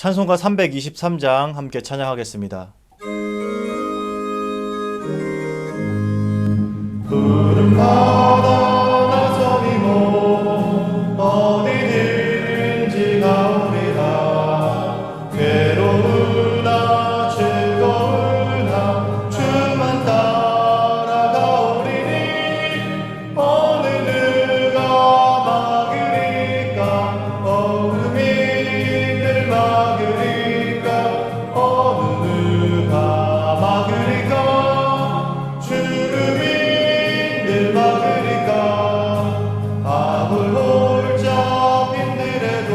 찬송가 323장 함께 찬양하겠습니다. 푸른 바다 나서리고 어디든지 가오리라. 괴로우나 즐거우나 주만 따라가오리니. 어느 누가 막으리까 어둠이 늘 막으리까 어느 누가 막으리까 주름이 늘 막으리까. 아무 홀짝 힘들어도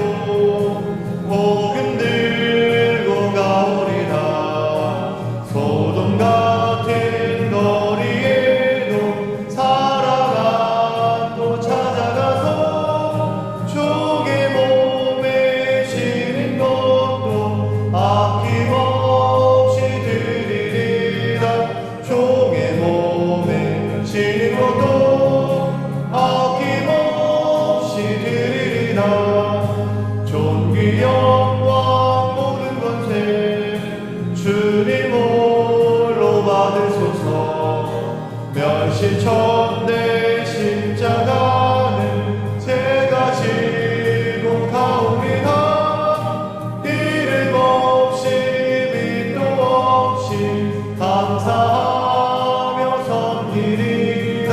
목은 들고 가오리라. 소돔 같은 거리에도 사랑하고 찾아가서 종의 몸에 실은 것도 아낌없이 드리리라. 종의 몸에 실은 것도 아낌없이 드리리라. 존귀 영광 모든 권세 주님 홀로 받으소서. 멸시천대 십자가는 제가 지고 가오리라. 이름 없이 빛도 없이 감사하며 섬기리라.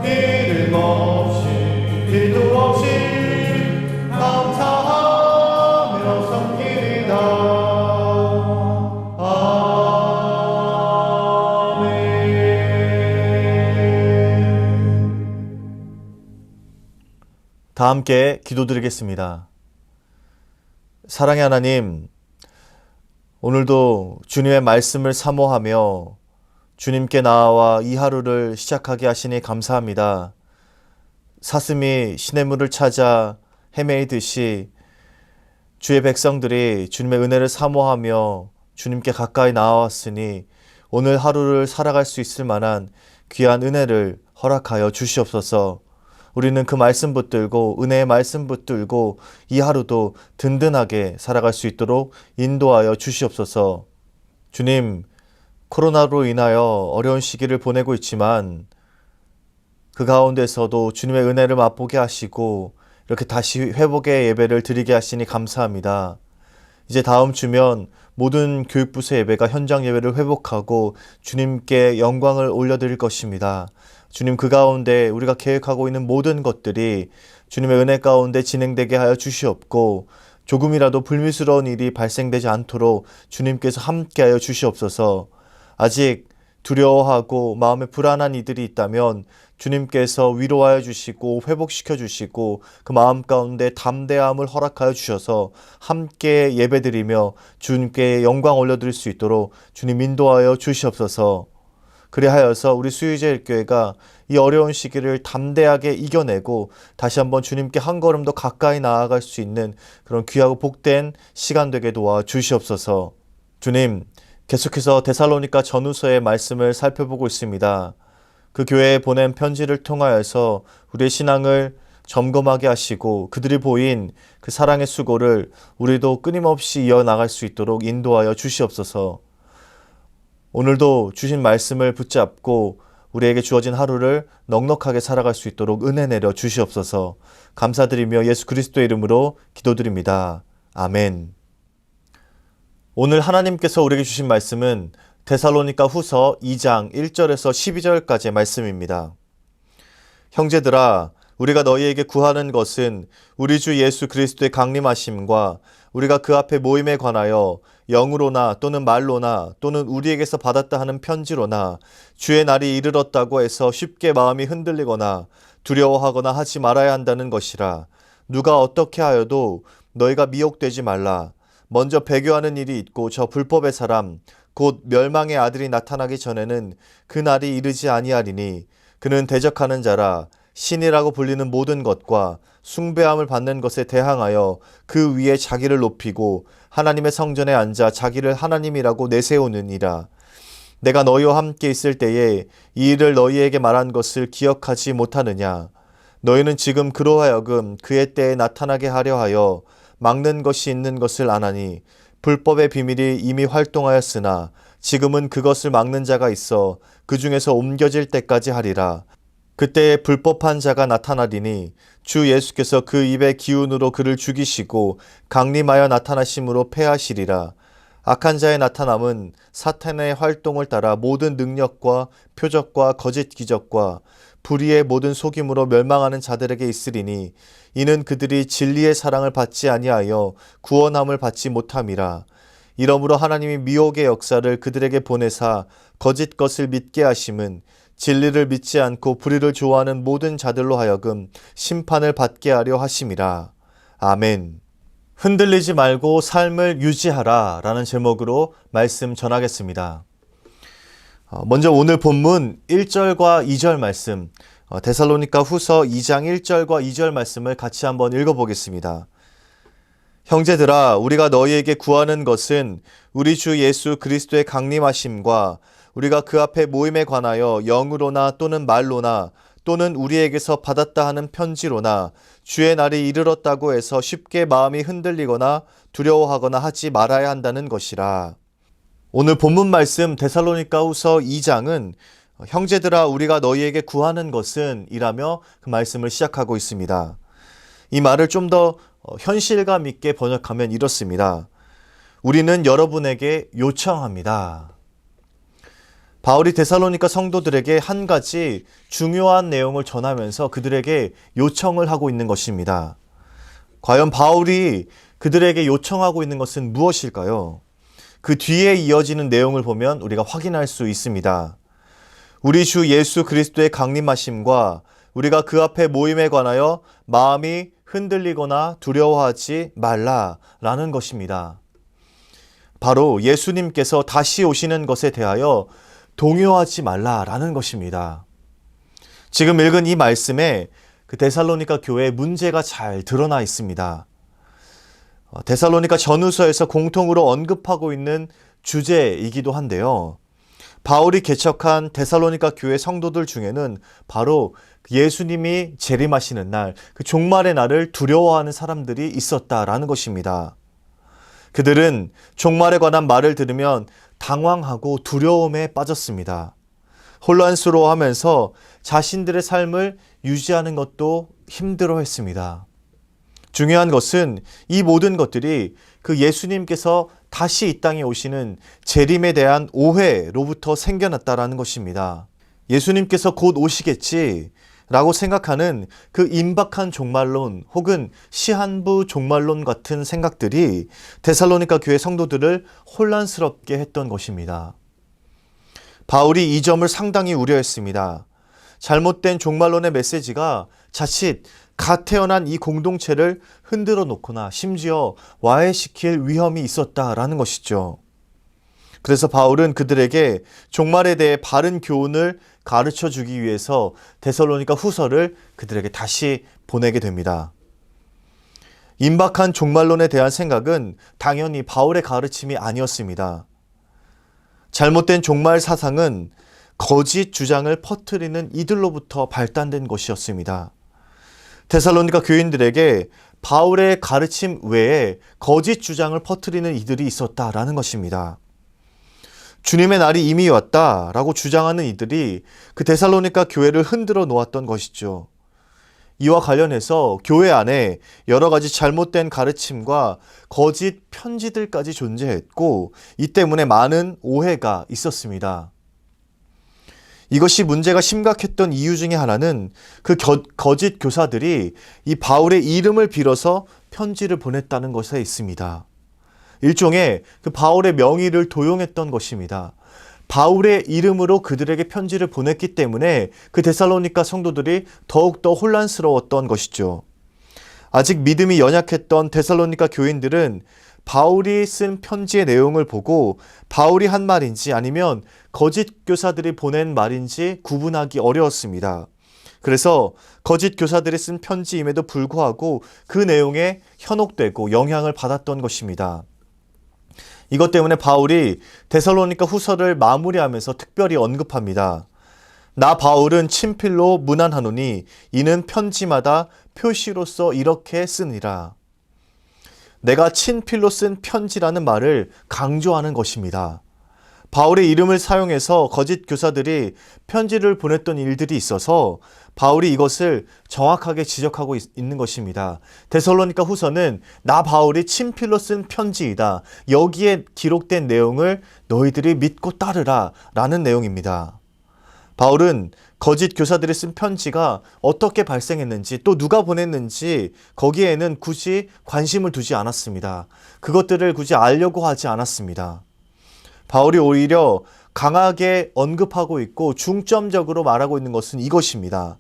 이름 없이 빛도 없이 감사하며 섬기리라. 다 함께 기도드리겠습니다. 사랑의 하나님, 오늘도 주님의 말씀을 사모하며 주님께 나아와 이 하루를 시작하게 하시니 감사합니다. 사슴이 시냇물을 찾아 헤매이듯이 주의 백성들이 주님의 은혜를 사모하며 주님께 가까이 나아왔으니 오늘 하루를 살아갈 수 있을 만한 귀한 은혜를 허락하여 주시옵소서. 우리는 그 말씀 붙들고 은혜의 말씀 붙들고 이 하루도 든든하게 살아갈 수 있도록 인도하여 주시옵소서. 주님, 코로나로 인하여 어려운 시기를 보내고 있지만 그 가운데서도 주님의 은혜를 맛보게 하시고 이렇게 다시 회복의 예배를 드리게 하시니 감사합니다. 이제 다음 주면 모든 교육부서 예배가 현장 예배를 회복하고 주님께 영광을 올려드릴 것입니다. 주님, 그 가운데 우리가 계획하고 있는 모든 것들이 주님의 은혜 가운데 진행되게 하여 주시옵고 조금이라도 불미스러운 일이 발생되지 않도록 주님께서 함께하여 주시옵소서. 아직 두려워하고 마음에 불안한 이들이 있다면 주님께서 위로하여 주시고 회복시켜 주시고 그 마음 가운데 담대함을 허락하여 주셔서 함께 예배드리며 주님께 영광 올려드릴 수 있도록 주님 인도하여 주시옵소서. 그리하여서 우리 수유제일교회가 이 어려운 시기를 담대하게 이겨내고 다시 한번 주님께 한 걸음 더 가까이 나아갈 수 있는 그런 귀하고 복된 시간 되게 도와 주시옵소서. 주님, 계속해서 데살로니가 전후서의 말씀을 살펴보고 있습니다. 그 교회에 보낸 편지를 통하여서 우리의 신앙을 점검하게 하시고 그들이 보인 그 사랑의 수고를 우리도 끊임없이 이어나갈 수 있도록 인도하여 주시옵소서. 오늘도 주신 말씀을 붙잡고 우리에게 주어진 하루를 넉넉하게 살아갈 수 있도록 은혜 내려 주시옵소서. 감사드리며 예수 그리스도의 이름으로 기도드립니다. 아멘. 오늘 하나님께서 우리에게 주신 말씀은 데살로니가 후서 2장 1절에서 12절까지의 말씀입니다. 형제들아, 우리가 너희에게 구하는 것은 우리 주 예수 그리스도의 강림하심과 우리가 그 앞에 모임에 관하여 영으로나 또는 말로나 또는 우리에게서 받았다 하는 편지로나 주의 날이 이르렀다고 해서 쉽게 마음이 흔들리거나 두려워하거나 하지 말아야 한다는 것이라. 누가 어떻게 하여도 너희가 미혹되지 말라. 먼저 배교하는 일이 있고 저 불법의 사람 곧 멸망의 아들이 나타나기 전에는 그 날이 이르지 아니하리니 그는 대적하는 자라. 신이라고 불리는 모든 것과 숭배함을 받는 것에 대항하여 그 위에 자기를 높이고 하나님의 성전에 앉아 자기를 하나님이라고 내세우느니라. 내가 너희와 함께 있을 때에 이 일을 너희에게 말한 것을 기억하지 못하느냐. 너희는 지금 그로 하여금 그의 때에 나타나게 하려 하여 막는 것이 있는 것을 아나니 불법의 비밀이 이미 활동하였으나 지금은 그것을 막는 자가 있어 그 중에서 옮겨질 때까지 하리라. 그때에 불법한 자가 나타나리니 주 예수께서 그 입의 기운으로 그를 죽이시고 강림하여 나타나심으로 패하시리라. 악한 자의 나타남은 사탄의 활동을 따라 모든 능력과 표적과 거짓 기적과 불의의 모든 속임으로 멸망하는 자들에게 있으리니 이는 그들이 진리의 사랑을 받지 아니하여 구원함을 받지 못함이라. 이러므로 하나님이 미혹의 역사를 그들에게 보내사 거짓 것을 믿게 하심은 진리를 믿지 않고 불의를 좋아하는 모든 자들로 하여금 심판을 받게 하려 하심이라. 아멘. 흔들리지 말고 삶을 유지하라 라는 제목으로 말씀 전하겠습니다. 먼저 오늘 본문 1절과 2절 말씀, 데살로니가 후서 2장 1절과 2절 말씀을 같이 한번 읽어보겠습니다. 형제들아, 우리가 너희에게 구하는 것은 우리 주 예수 그리스도의 강림하심과 우리가 그 앞에 모임에 관하여 영으로나 또는 말로나 또는 우리에게서 받았다 하는 편지로나 주의 날이 이르렀다고 해서 쉽게 마음이 흔들리거나 두려워하거나 하지 말아야 한다는 것이라. 오늘 본문 말씀 데살로니가 후서 2장은 형제들아 우리가 너희에게 구하는 것은 이라며 그 말씀을 시작하고 있습니다. 이 말을 좀 더 현실감 있게 번역하면 이렇습니다. 우리는 여러분에게 요청합니다. 바울이 데살로니가 성도들에게 한 가지 중요한 내용을 전하면서 그들에게 요청을 하고 있는 것입니다. 과연 바울이 그들에게 요청하고 있는 것은 무엇일까요? 그 뒤에 이어지는 내용을 보면 우리가 확인할 수 있습니다. 우리 주 예수 그리스도의 강림하심과 우리가 그 앞에 모임에 관하여 마음이 흔들리거나 두려워하지 말라라는 것입니다. 바로 예수님께서 다시 오시는 것에 대하여 동요하지 말라라는 것입니다. 지금 읽은 이 말씀에 그 데살로니가 교회의 문제가 잘 드러나 있습니다. 데살로니가 전후서에서 공통으로 언급하고 있는 주제이기도 한데요. 바울이 개척한 데살로니가 교회 성도들 중에는 바로 예수님이 재림하시는 날, 그 종말의 날을 두려워하는 사람들이 있었다라는 것입니다. 그들은 종말에 관한 말을 들으면 당황하고 두려움에 빠졌습니다. 혼란스러워하면서 자신들의 삶을 유지하는 것도 힘들어했습니다. 중요한 것은 이 모든 것들이 그 예수님께서 다시 이 땅에 오시는 재림에 대한 오해로부터 생겨났다라는 것입니다. 예수님께서 곧 오시겠지 라고 생각하는 그 임박한 종말론 혹은 시한부 종말론 같은 생각들이 데살로니가 교회 성도들을 혼란스럽게 했던 것입니다. 바울이 이 점을 상당히 우려했습니다. 잘못된 종말론의 메시지가 자칫 갓 태어난 이 공동체를 흔들어 놓거나 심지어 와해시킬 위험이 있었다라는 것이죠. 그래서 바울은 그들에게 종말에 대해 바른 교훈을 가르쳐 주기 위해서 데살로니가 후서를 그들에게 다시 보내게 됩니다. 임박한 종말론에 대한 생각은 당연히 바울의 가르침이 아니었습니다. 잘못된 종말 사상은 거짓 주장을 퍼뜨리는 이들로부터 발단된 것이었습니다. 데살로니가 교인들에게 바울의 가르침 외에 거짓 주장을 퍼뜨리는 이들이 있었다라는 것입니다. 주님의 날이 이미 왔다라고 주장하는 이들이 그 데살로니가 교회를 흔들어 놓았던 것이죠. 이와 관련해서 교회 안에 여러 가지 잘못된 가르침과 거짓 편지들까지 존재했고 이 때문에 많은 오해가 있었습니다. 이것이 문제가 심각했던 이유 중에 하나는 그 거짓 교사들이 이 바울의 이름을 빌어서 편지를 보냈다는 것에 있습니다. 일종의 그 바울의 명의를 도용했던 것입니다. 바울의 이름으로 그들에게 편지를 보냈기 때문에 그 데살로니가 성도들이 더욱더 혼란스러웠던 것이죠. 아직 믿음이 연약했던 데살로니가 교인들은 바울이 쓴 편지의 내용을 보고 바울이 한 말인지 아니면 거짓 교사들이 보낸 말인지 구분하기 어려웠습니다. 그래서 거짓 교사들이 쓴 편지임에도 불구하고 그 내용에 현혹되고 영향을 받았던 것입니다. 이것 때문에 바울이 데살로니가 후서를 마무리하면서 특별히 언급합니다. 나 바울은 친필로 문안하노니 이는 편지마다 표시로서 이렇게 쓰니라. 내가 친필로 쓴 편지라는 말을 강조하는 것입니다. 바울의 이름을 사용해서 거짓 교사들이 편지를 보냈던 일들이 있어서 바울이 이것을 정확하게 지적하고 있는 것입니다. 데살로니가 후서는 나 바울이 친필로 쓴 편지이다. 여기에 기록된 내용을 너희들이 믿고 따르라 라는 내용입니다. 바울은 거짓 교사들이 쓴 편지가 어떻게 발생했는지 또 누가 보냈는지 거기에는 굳이 관심을 두지 않았습니다. 그것들을 굳이 알려고 하지 않았습니다. 바울이 오히려 강하게 언급하고 있고 중점적으로 말하고 있는 것은 이것입니다.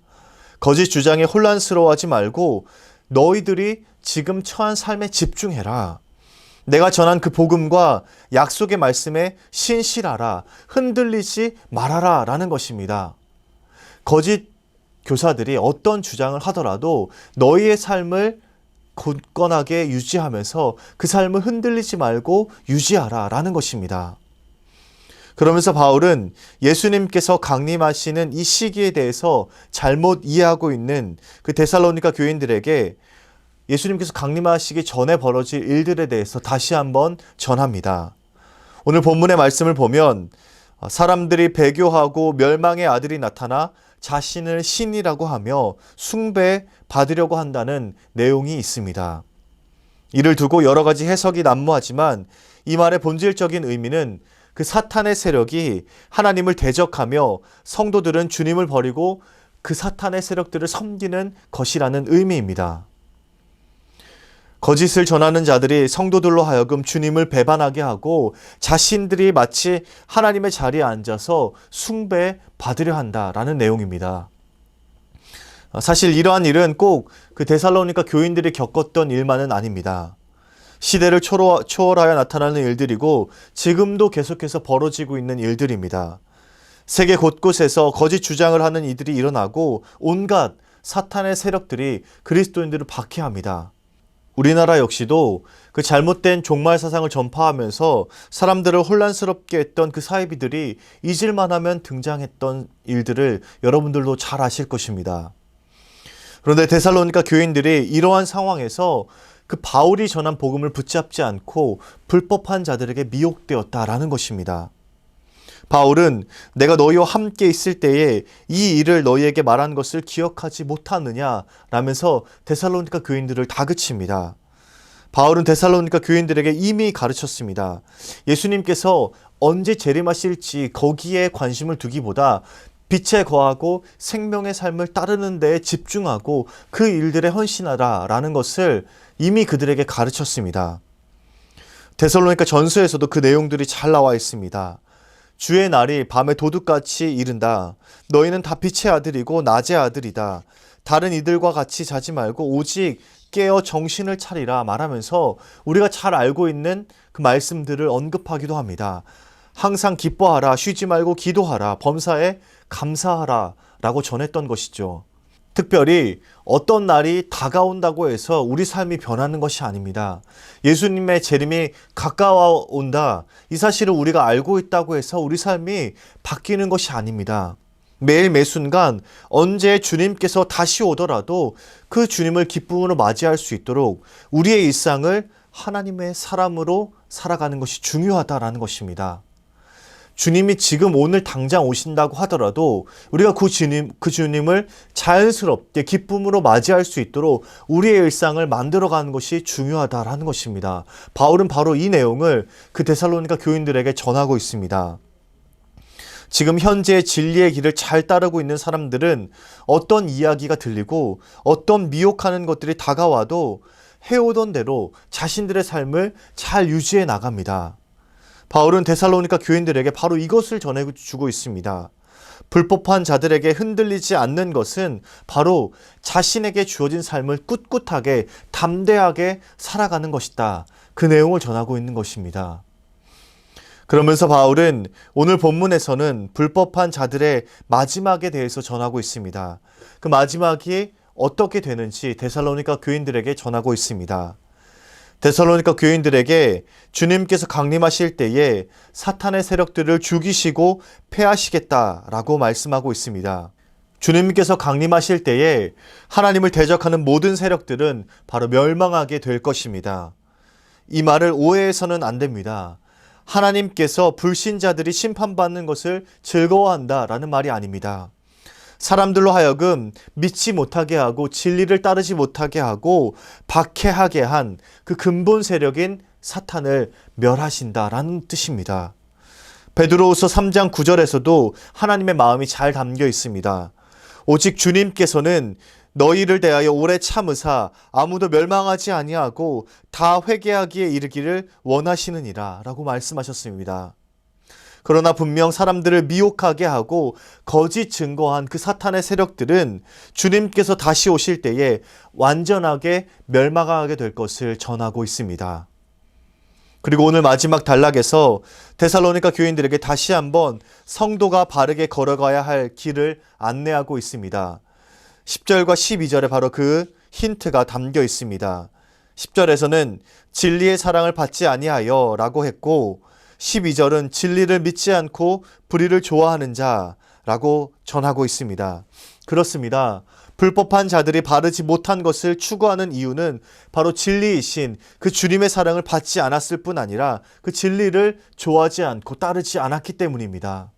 거짓 주장에 혼란스러워하지 말고 너희들이 지금 처한 삶에 집중해라. 내가 전한 그 복음과 약속의 말씀에 신실하라. 흔들리지 말아라 라는 것입니다. 거짓 교사들이 어떤 주장을 하더라도 너희의 삶을 굳건하게 유지하면서 그 삶을 흔들리지 말고 유지하라 라는 것입니다. 그러면서 바울은 예수님께서 강림하시는 이 시기에 대해서 잘못 이해하고 있는 그 데살로니가 교인들에게 예수님께서 강림하시기 전에 벌어질 일들에 대해서 다시 한번 전합니다. 오늘 본문의 말씀을 보면 사람들이 배교하고 멸망의 아들이 나타나 자신을 신이라고 하며 숭배 받으려고 한다는 내용이 있습니다. 이를 두고 여러 가지 해석이 난무하지만 이 말의 본질적인 의미는 그 사탄의 세력이 하나님을 대적하며 성도들은 주님을 버리고 그 사탄의 세력들을 섬기는 것이라는 의미입니다. 거짓을 전하는 자들이 성도들로 하여금 주님을 배반하게 하고 자신들이 마치 하나님의 자리에 앉아서 숭배 받으려 한다라는 내용입니다. 사실 이러한 일은 꼭 그 데살로니가 교인들이 겪었던 일만은 아닙니다. 시대를 초월하여 나타나는 일들이고 지금도 계속해서 벌어지고 있는 일들입니다. 세계 곳곳에서 거짓 주장을 하는 이들이 일어나고 온갖 사탄의 세력들이 그리스도인들을 박해합니다. 우리나라 역시도 그 잘못된 종말 사상을 전파하면서 사람들을 혼란스럽게 했던 그 사이비들이 잊을만 하면 등장했던 일들을 여러분들도 잘 아실 것입니다. 그런데 데살로니가 교인들이 이러한 상황에서 그 바울이 전한 복음을 붙잡지 않고 불법한 자들에게 미혹되었다라는 것입니다. 바울은 내가 너희와 함께 있을 때에 이 일을 너희에게 말한 것을 기억하지 못하느냐 라면서 데살로니가 교인들을 다그칩니다. 바울은 데살로니가 교인들에게 이미 가르쳤습니다. 예수님께서 언제 재림하실지 거기에 관심을 두기보다 빛에 거하고 생명의 삶을 따르는 데에 집중하고 그 일들에 헌신하라 라는 것을 이미 그들에게 가르쳤습니다. 데살로니가 전서에서도 그 내용들이 잘 나와 있습니다. 주의 날이 밤에 도둑같이 이른다. 너희는 다 빛의 아들이고 낮의 아들이다. 다른 이들과 같이 자지 말고 오직 깨어 정신을 차리라 말하면서 우리가 잘 알고 있는 그 말씀들을 언급하기도 합니다. 항상 기뻐하라, 쉬지 말고 기도하라, 범사에 감사하라 라고 전했던 것이죠. 특별히 어떤 날이 다가온다고 해서 우리 삶이 변하는 것이 아닙니다. 예수님의 재림이 가까워온다. 이 사실을 우리가 알고 있다고 해서 우리 삶이 바뀌는 것이 아닙니다. 매일 매순간 언제 주님께서 다시 오더라도 그 주님을 기쁨으로 맞이할 수 있도록 우리의 일상을 하나님의 사람으로 살아가는 것이 중요하다라는 것입니다. 주님이 지금 오늘 당장 오신다고 하더라도 우리가 그 주님을 자연스럽게 기쁨으로 맞이할 수 있도록 우리의 일상을 만들어가는 것이 중요하다라는 것입니다. 바울은 바로 이 내용을 그 데살로니가 교인들에게 전하고 있습니다. 지금 현재 진리의 길을 잘 따르고 있는 사람들은 어떤 이야기가 들리고 어떤 미혹하는 것들이 다가와도 해오던 대로 자신들의 삶을 잘 유지해 나갑니다. 바울은 데살로니가 교인들에게 바로 이것을 전해주고 있습니다. 불법한 자들에게 흔들리지 않는 것은 바로 자신에게 주어진 삶을 꿋꿋하게 담대하게 살아가는 것이다. 그 내용을 전하고 있는 것입니다. 그러면서 바울은 오늘 본문에서는 불법한 자들의 마지막에 대해서 전하고 있습니다. 그 마지막이 어떻게 되는지 데살로니가 교인들에게 전하고 있습니다. 데살로니가 교인들에게 주님께서 강림하실 때에 사탄의 세력들을 죽이시고 패하시겠다라고 말씀하고 있습니다. 주님께서 강림하실 때에 하나님을 대적하는 모든 세력들은 바로 멸망하게 될 것입니다. 이 말을 오해해서는 안 됩니다. 하나님께서 불신자들이 심판받는 것을 즐거워한다라는 말이 아닙니다. 사람들로 하여금 믿지 못하게 하고 진리를 따르지 못하게 하고 박해하게 한 그 근본 세력인 사탄을 멸하신다라는 뜻입니다. 베드로후서 3장 9절에서도 하나님의 마음이 잘 담겨 있습니다. 오직 주님께서는 너희를 대하여 오래 참으사 아무도 멸망하지 아니하고 다 회개하기에 이르기를 원하시느니라 라고 말씀하셨습니다. 그러나 분명 사람들을 미혹하게 하고 거짓 증거한 그 사탄의 세력들은 주님께서 다시 오실 때에 완전하게 멸망하게 될 것을 전하고 있습니다. 그리고 오늘 마지막 단락에서 데살로니가 교인들에게 다시 한번 성도가 바르게 걸어가야 할 길을 안내하고 있습니다. 10절과 12절에 바로 그 힌트가 담겨 있습니다. 10절에서는 진리의 사랑을 받지 아니하여 라고 했고 12절은 진리를 믿지 않고 불의를 좋아하는 자라고 전하고 있습니다. 그렇습니다. 불법한 자들이 바르지 못한 것을 추구하는 이유는 바로 진리이신 그 주님의 사랑을 받지 않았을 뿐 아니라 그 진리를 좋아하지 않고 따르지 않았기 때문입니다.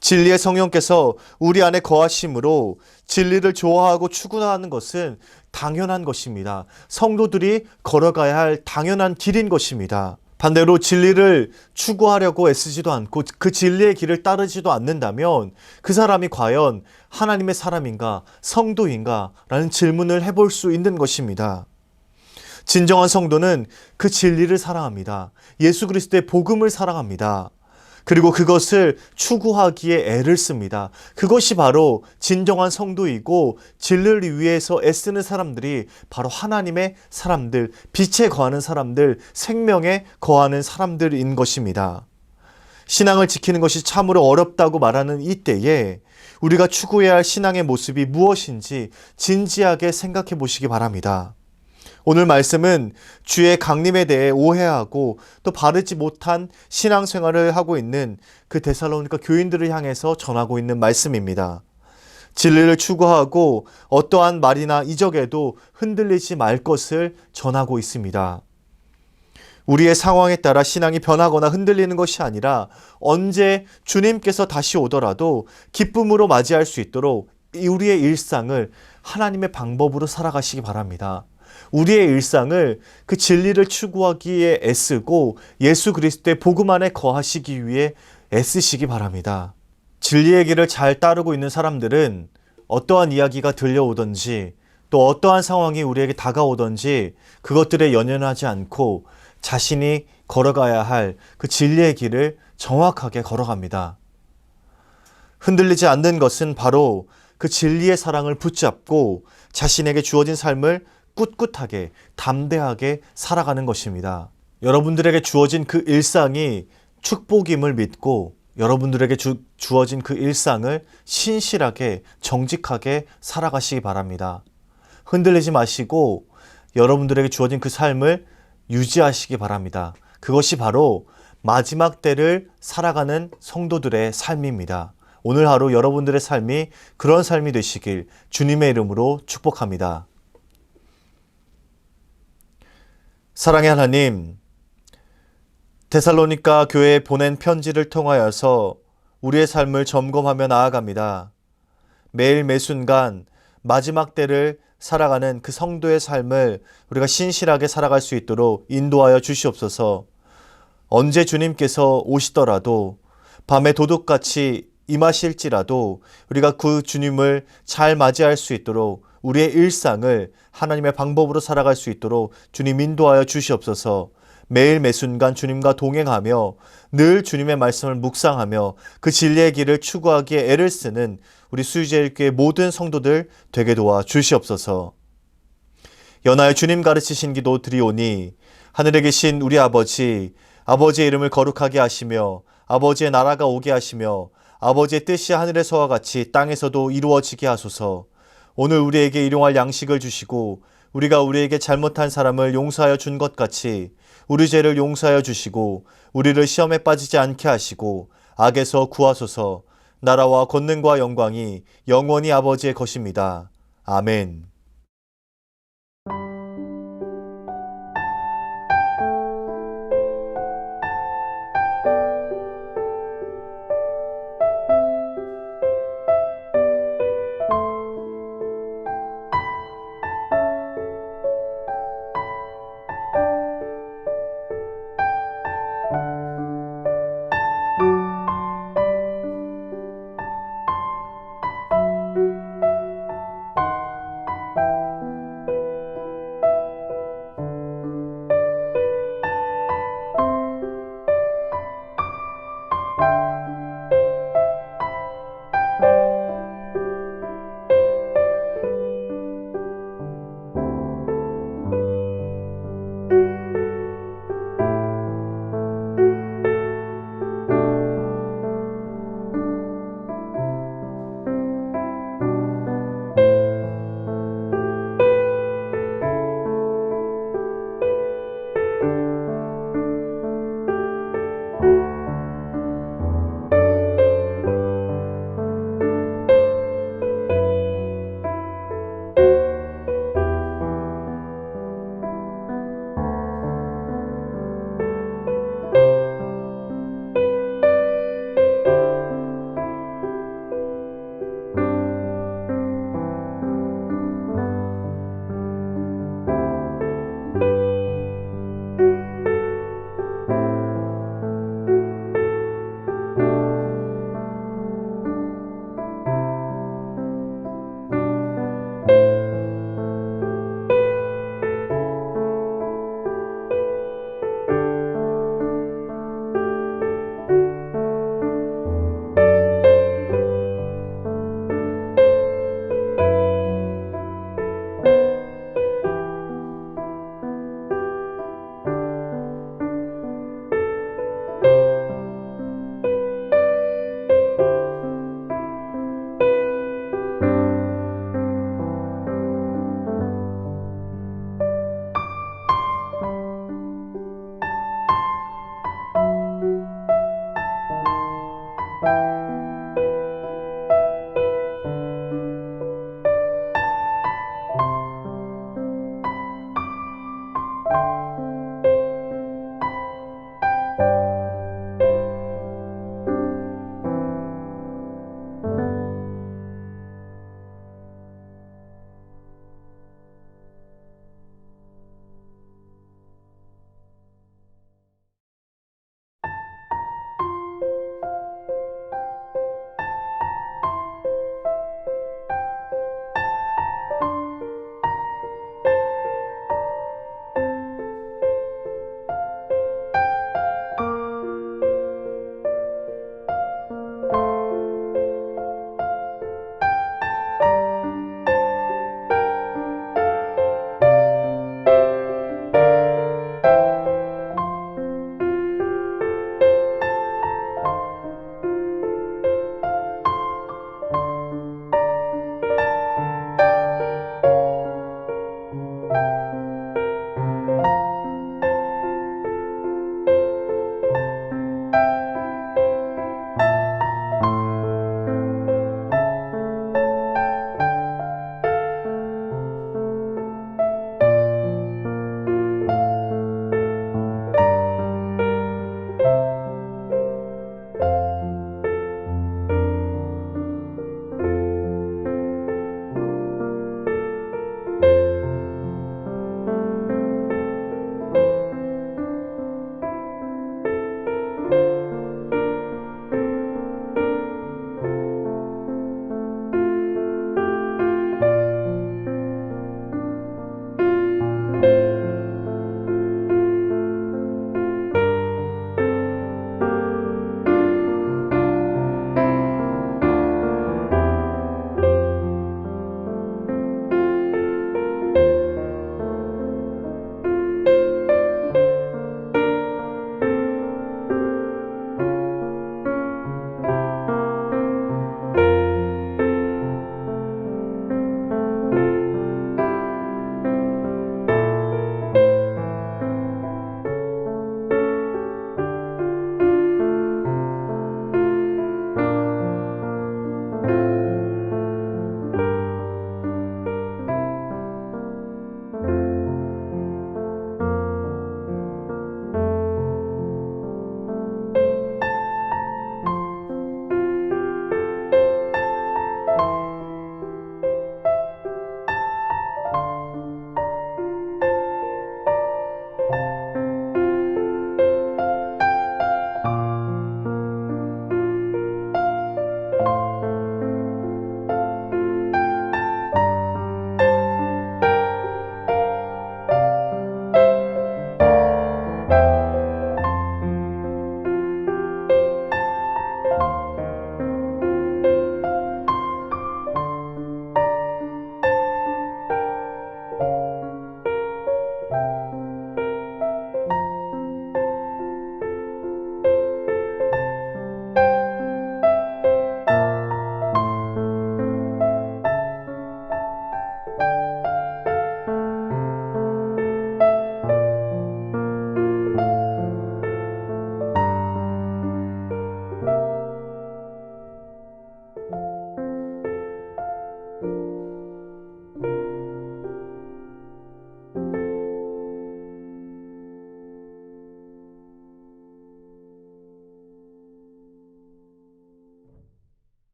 진리의 성령께서 우리 안에 거하심으로 진리를 좋아하고 추구하는 것은 당연한 것입니다. 성도들이 걸어가야 할 당연한 길인 것입니다. 반대로 진리를 추구하려고 애쓰지도 않고 그 진리의 길을 따르지도 않는다면 그 사람이 과연 하나님의 사람인가, 성도인가? 라는 질문을 해볼 수 있는 것입니다. 진정한 성도는 그 진리를 사랑합니다. 예수 그리스도의 복음을 사랑합니다. 그리고 그것을 추구하기에 애를 씁니다. 그것이 바로 진정한 성도이고 진리를 위해서 애쓰는 사람들이 바로 하나님의 사람들, 빛에 거하는 사람들, 생명에 거하는 사람들인 것입니다. 신앙을 지키는 것이 참으로 어렵다고 말하는 이때에 우리가 추구해야 할 신앙의 모습이 무엇인지 진지하게 생각해 보시기 바랍니다. 오늘 말씀은 주의 강림에 대해 오해하고 또 바르지 못한 신앙생활을 하고 있는 그 데살로니가 교인들을 향해서 전하고 있는 말씀입니다. 진리를 추구하고 어떠한 말이나 이적에도 흔들리지 말 것을 전하고 있습니다. 우리의 상황에 따라 신앙이 변하거나 흔들리는 것이 아니라 언제 주님께서 다시 오더라도 기쁨으로 맞이할 수 있도록 우리의 일상을 하나님의 방법으로 살아가시기 바랍니다. 우리의 일상을 그 진리를 추구하기에 애쓰고 예수 그리스도의 복음 안에 거하시기 위해 애쓰시기 바랍니다. 진리의 길을 잘 따르고 있는 사람들은 어떠한 이야기가 들려오든지 또 어떠한 상황이 우리에게 다가오든지 그것들에 연연하지 않고 자신이 걸어가야 할 그 진리의 길을 정확하게 걸어갑니다. 흔들리지 않는 것은 바로 그 진리의 사랑을 붙잡고 자신에게 주어진 삶을 꿋꿋하게 담대하게 살아가는 것입니다. 여러분들에게 주어진 그 일상이 축복임을 믿고 여러분들에게 주어진 그 일상을 신실하게 정직하게 살아가시기 바랍니다. 흔들리지 마시고 여러분들에게 주어진 그 삶을 유지하시기 바랍니다. 그것이 바로 마지막 때를 살아가는 성도들의 삶입니다. 오늘 하루 여러분들의 삶이 그런 삶이 되시길 주님의 이름으로 축복합니다. 사랑의 하나님, 데살로니가 교회에 보낸 편지를 통하여서 우리의 삶을 점검하며 나아갑니다. 매일 매순간 마지막 때를 살아가는 그 성도의 삶을 우리가 신실하게 살아갈 수 있도록 인도하여 주시옵소서. 언제 주님께서 오시더라도 밤에 도둑같이 임하실지라도 우리가 그 주님을 잘 맞이할 수 있도록 우리의 일상을 하나님의 방법으로 살아갈 수 있도록 주님 인도하여 주시옵소서. 매일 매순간 주님과 동행하며 늘 주님의 말씀을 묵상하며 그 진리의 길을 추구하기에 애를 쓰는 우리 수유제일교회 모든 성도들 되게 도와 주시옵소서. 연하여 주님 가르치신 기도 드리오니 하늘에 계신 우리 아버지, 아버지의 이름을 거룩하게 하시며 아버지의 나라가 오게 하시며 아버지의 뜻이 하늘에서와 같이 땅에서도 이루어지게 하소서. 오늘 우리에게 일용할 양식을 주시고 우리가 우리에게 잘못한 사람을 용서하여 준 것 같이 우리 죄를 용서하여 주시고 우리를 시험에 빠지지 않게 하시고 악에서 구하소서. 나라와 권능과 영광이 영원히 아버지의 것입니다. 아멘.